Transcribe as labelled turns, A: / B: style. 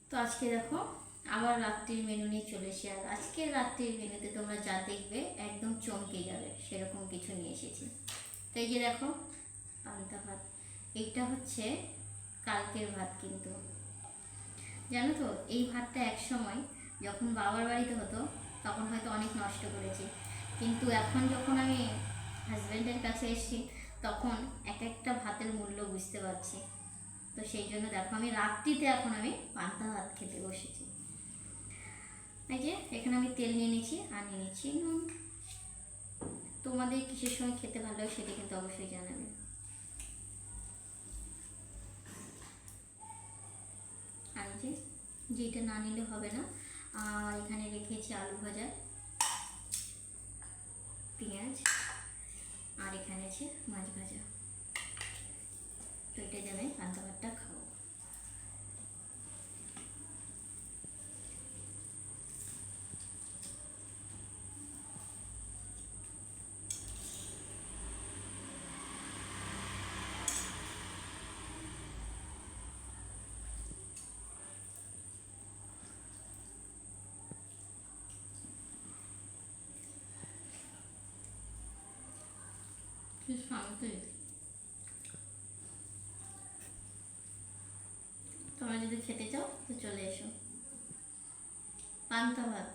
A: তো আজকে দেখো আবার রাত্রির মেনু নিয়ে চলে এসেছি। আর আজকের রাত্রির মেনুতে তোমরা যা দেখবে একদম চমকে যাবে, সেরকম কিছু নিয়ে এসেছি। তো এই যে দেখো পান্তা ভাত, এইটা হচ্ছে কালকের ভাত। কিন্তু জানো তো এই ভাতটা এক সময় যখন বাবার বাড়িতে হতো তখন হয়তো অনেক নষ্ট করেছি, কিন্তু এখন যখন আমি হাজব্যান্ডের কাছে এসেছি তখন এক একটা ভাতের মূল্য বুঝতে পারছি। তো সেই জন্য দেখো আমি রাত্রিতে এখন আমি পান্তা ভাত খেতে বসেছি। এই যে এখানে আমি তেল নিয়ে নিয়েছি আর নিয়ে নিচ্ছি নুন। তোমাদের কিসের সঙ্গে খেতে ভালো হয় সেটা কিন্তু অবশ্যই জানাবে। আর যে যেটা না নিলে হবে না, আর এখানে রেখেছি আলু ভাজা, পেঁয়াজ, আর এখানে আছে মাছ ভাজা। তো এটা দিয়ে আমি পান্তা ভাতটা খাবো। কি শান্তি! তোমরা যদি খেতে চাও তো চলে এসো। পান্তা ভাত